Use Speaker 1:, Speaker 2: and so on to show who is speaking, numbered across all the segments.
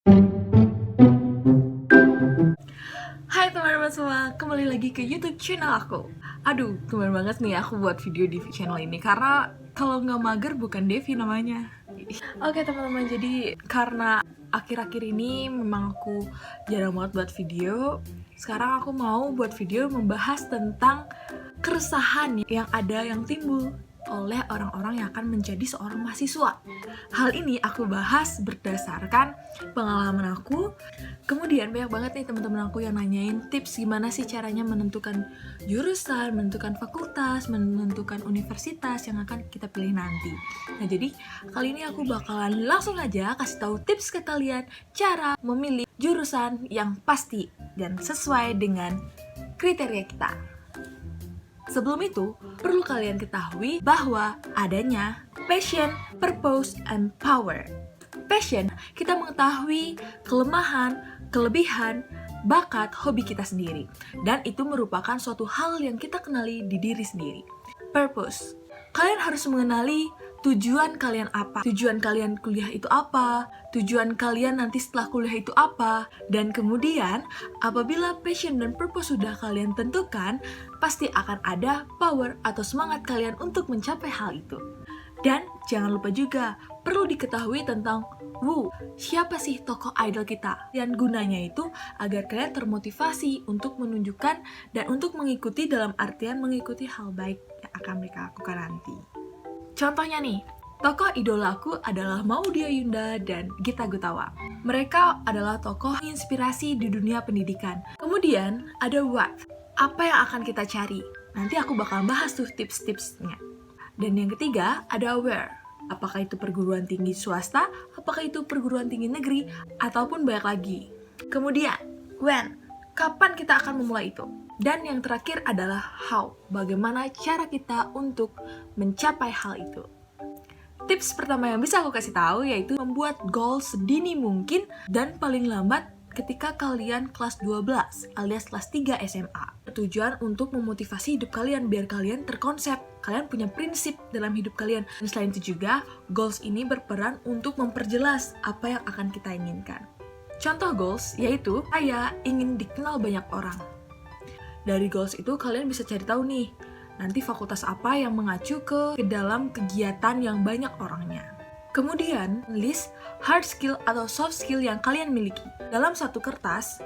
Speaker 1: Hai teman-teman semua, kembali lagi ke YouTube channel aku. Aduh, kemarin banget nih aku buat video di channel ini karena kalau nggak mager bukan Devi namanya. Oke teman-teman, jadi karena akhir-akhir ini memang aku jarang banget buat video. Sekarang aku mau buat video membahas tentang keresahan yang timbul oleh orang-orang yang akan menjadi seorang mahasiswa. Hal ini aku bahas berdasarkan pengalaman aku. Kemudian banyak banget nih teman-teman aku yang nanyain tips gimana sih caranya menentukan jurusan, menentukan fakultas, menentukan universitas yang akan kita pilih nanti. Nah jadi kali ini aku bakalan langsung aja kasih tahu tips ke kalian cara memilih jurusan yang pasti dan sesuai dengan kriteria kita. Sebelum itu, perlu kalian ketahui bahwa adanya passion, purpose, and power. Passion, kita mengetahui kelemahan, kelebihan, bakat, hobi kita sendiri. Dan itu merupakan suatu hal yang kita kenali di diri sendiri. Purpose, kalian harus mengenali tujuan kalian apa, tujuan kalian kuliah itu apa, tujuan kalian nanti setelah kuliah itu apa, dan kemudian apabila passion dan purpose sudah kalian tentukan, pasti akan ada power atau semangat kalian untuk mencapai hal itu. Dan jangan lupa juga, perlu diketahui tentang siapa sih tokoh idol kita? Dan gunanya itu agar kalian termotivasi untuk menunjukkan dan untuk mengikuti dalam artian mengikuti hal baik yang akan mereka lakukan nanti. Contohnya nih, tokoh idolaku adalah Maudy Ayunda dan Gita Gutawa. Mereka adalah tokoh inspirasi di dunia pendidikan. Kemudian ada what? Apa yang akan kita cari? Nanti aku bakal bahas tuh tips-tipsnya. Dan yang ketiga ada where. Apakah itu perguruan tinggi swasta, apakah itu perguruan tinggi negeri, ataupun banyak lagi. Kemudian when. Kapan kita akan memulai itu? Dan yang terakhir adalah how. Bagaimana cara kita untuk mencapai hal itu? Tips pertama yang bisa aku kasih tahu yaitu membuat goals sedini mungkin dan paling lambat ketika kalian kelas 12 alias kelas 3 SMA. Tujuan untuk memotivasi hidup kalian biar kalian terkonsep, kalian punya prinsip dalam hidup kalian. Dan selain itu juga, goals ini berperan untuk memperjelas apa yang akan kita inginkan. Contoh goals yaitu saya ingin dikenal banyak orang. Dari goals itu kalian bisa cari tahu nih, nanti fakultas apa yang mengacu ke dalam kegiatan yang banyak orangnya. Kemudian, list hard skill atau soft skill yang kalian miliki. Dalam satu kertas,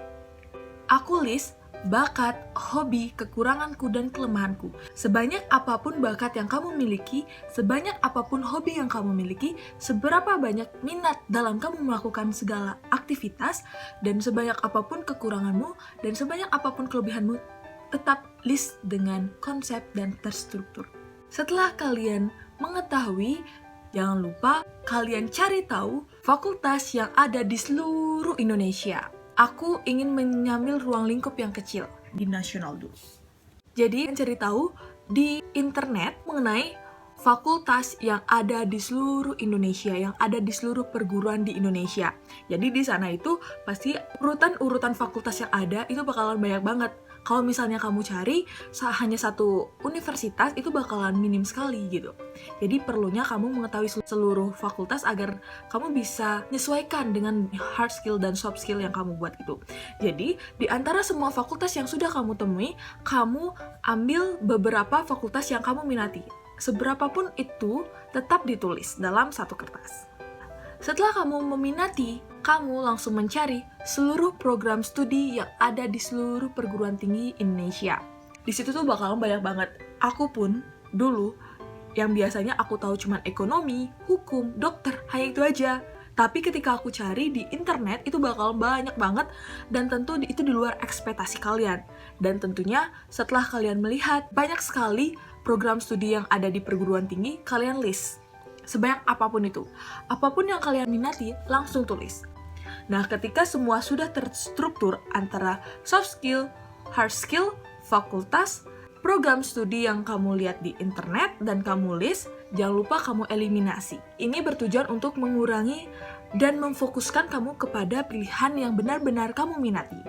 Speaker 1: aku list bakat, hobi, kekuranganku, dan kelemahanku. Sebanyak apapun bakat yang kamu miliki, sebanyak apapun hobi yang kamu miliki, seberapa banyak minat dalam kamu melakukan segala aktivitas, dan sebanyak apapun kekuranganmu, dan sebanyak apapun kelebihanmu, tetap list dengan konsep dan terstruktur. Setelah kalian mengetahui, jangan lupa kalian cari tahu fakultas yang ada di seluruh Indonesia. Aku ingin mengambil ruang lingkup yang kecil di nasional dulu. Jadi cari tahu di internet mengenai fakultas yang ada di seluruh Indonesia, yang ada di seluruh perguruan di Indonesia. Jadi di sana itu pasti urutan fakultas yang ada itu bakalan banyak banget. Kalau misalnya kamu cari hanya satu universitas, itu bakalan minim sekali gitu. Jadi perlunya kamu mengetahui seluruh fakultas agar kamu bisa menyesuaikan dengan hard skill dan soft skill yang kamu buat itu. Jadi di antara semua fakultas yang sudah kamu temui, kamu ambil beberapa fakultas yang kamu minati. Seberapapun itu tetap ditulis dalam satu kertas. Setelah kamu meminati, kamu langsung mencari seluruh program studi yang ada di seluruh perguruan tinggi Indonesia. Di situ tuh bakalan banyak banget. Aku pun dulu yang biasanya aku tahu cuma ekonomi, hukum, dokter, hanya itu aja. Tapi ketika aku cari di internet itu bakal banyak banget dan tentu itu di luar ekspektasi kalian. Dan tentunya setelah kalian melihat banyak sekali program studi yang ada di perguruan tinggi, kalian list. Sebanyak apapun itu. Apapun yang kalian minati, langsung tulis. Nah, ketika semua sudah terstruktur antara soft skill, hard skill, fakultas, program studi yang kamu lihat di internet dan kamu list, jangan lupa kamu eliminasi. Ini bertujuan untuk mengurangi dan memfokuskan kamu kepada pilihan yang benar-benar kamu minati.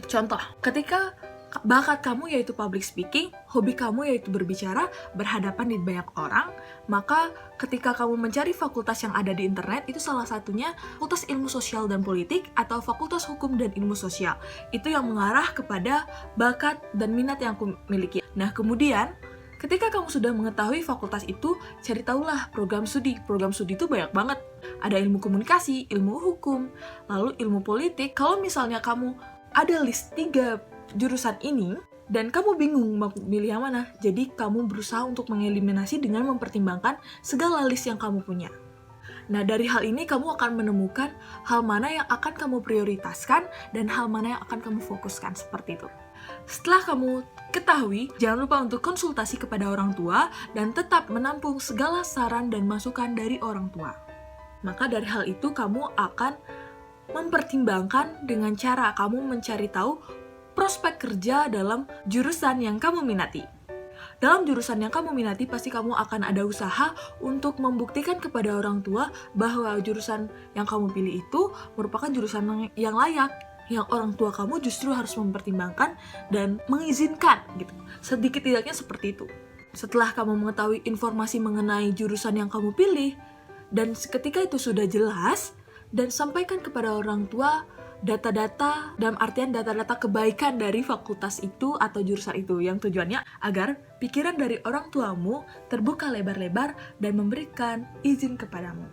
Speaker 1: Contoh, ketika bakat kamu yaitu public speaking, hobi kamu yaitu berbicara, berhadapan di banyak orang, maka ketika kamu mencari fakultas yang ada di internet, itu salah satunya Fakultas Ilmu Sosial dan Politik atau Fakultas Hukum dan Ilmu Sosial. Itu yang mengarah kepada bakat dan minat yang aku miliki. Nah, kemudian ketika kamu sudah mengetahui fakultas itu, cari tahulah program studi. Program studi itu banyak banget. Ada ilmu komunikasi, ilmu hukum, lalu ilmu politik. Kalau misalnya kamu ada list 3 jurusan ini, dan kamu bingung mau pilih yang mana, jadi kamu berusaha untuk mengeliminasi dengan mempertimbangkan segala list yang kamu punya. Nah, dari hal ini kamu akan menemukan hal mana yang akan kamu prioritaskan dan hal mana yang akan kamu fokuskan, seperti itu. Setelah kamu ketahui, jangan lupa untuk konsultasi kepada orang tua dan tetap menampung segala saran dan masukan dari orang tua. Maka dari hal itu kamu akan mempertimbangkan dengan cara kamu mencari tahu prospek kerja dalam jurusan yang kamu minati. Dalam jurusan yang kamu minati, pasti kamu akan ada usaha untuk membuktikan kepada orang tua bahwa jurusan yang kamu pilih itu merupakan jurusan yang layak, yang orang tua kamu justru harus mempertimbangkan dan mengizinkan gitu. Sedikit tidaknya seperti itu. Setelah kamu mengetahui informasi mengenai jurusan yang kamu pilih, dan ketika itu sudah jelas, dan sampaikan kepada orang tua data-data, dalam artian data-data kebaikan dari fakultas itu atau jurusan itu, yang tujuannya agar pikiran dari orang tuamu terbuka lebar-lebar dan memberikan izin kepadamu.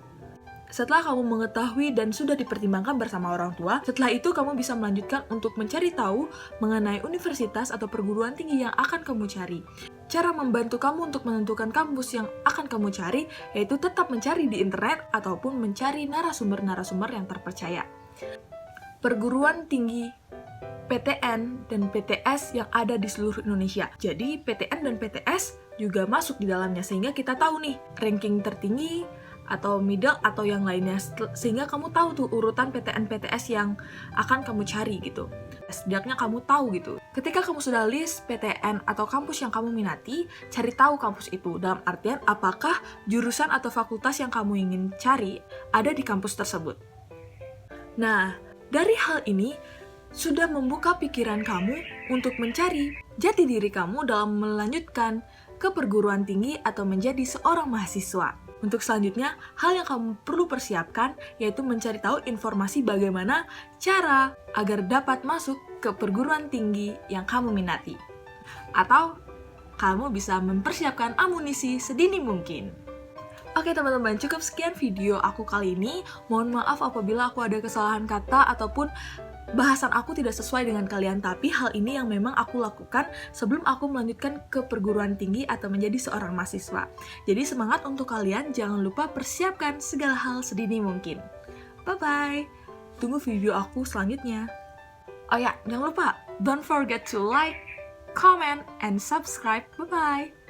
Speaker 1: Setelah kamu mengetahui dan sudah dipertimbangkan bersama orang tua, setelah itu kamu bisa melanjutkan untuk mencari tahu mengenai universitas atau perguruan tinggi yang akan kamu cari. Cara membantu kamu untuk menentukan kampus yang akan kamu cari, yaitu tetap mencari di internet ataupun mencari narasumber-narasumber yang terpercaya. Perguruan tinggi PTN dan PTS yang ada di seluruh Indonesia. Jadi PTN dan PTS juga masuk di dalamnya, sehingga kita tahu nih ranking tertinggi atau middle atau yang lainnya, sehingga kamu tahu tuh urutan PTN PTS yang akan kamu cari gitu. Setidaknya kamu tahu gitu. Ketika kamu sudah list PTN atau kampus yang kamu minati, cari tahu kampus itu. Dalam artian apakah jurusan atau fakultas yang kamu ingin cari ada di kampus tersebut. Nah, dari hal ini sudah membuka pikiran kamu untuk mencari jati diri kamu dalam melanjutkan ke perguruan tinggi atau menjadi seorang mahasiswa. Untuk selanjutnya, hal yang kamu perlu persiapkan yaitu mencari tahu informasi bagaimana cara agar dapat masuk ke perguruan tinggi yang kamu minati. Atau kamu bisa mempersiapkan amunisi sedini mungkin. Oke teman-teman, cukup sekian video aku kali ini. Mohon maaf apabila aku ada kesalahan kata ataupun bahasan aku tidak sesuai dengan kalian, tapi hal ini yang memang aku lakukan sebelum aku melanjutkan ke perguruan tinggi atau menjadi seorang mahasiswa. Jadi semangat untuk kalian, jangan lupa persiapkan segala hal sedini mungkin. Bye-bye, tunggu video aku selanjutnya. Oh ya, jangan lupa, don't forget to like, comment, and subscribe. Bye-bye.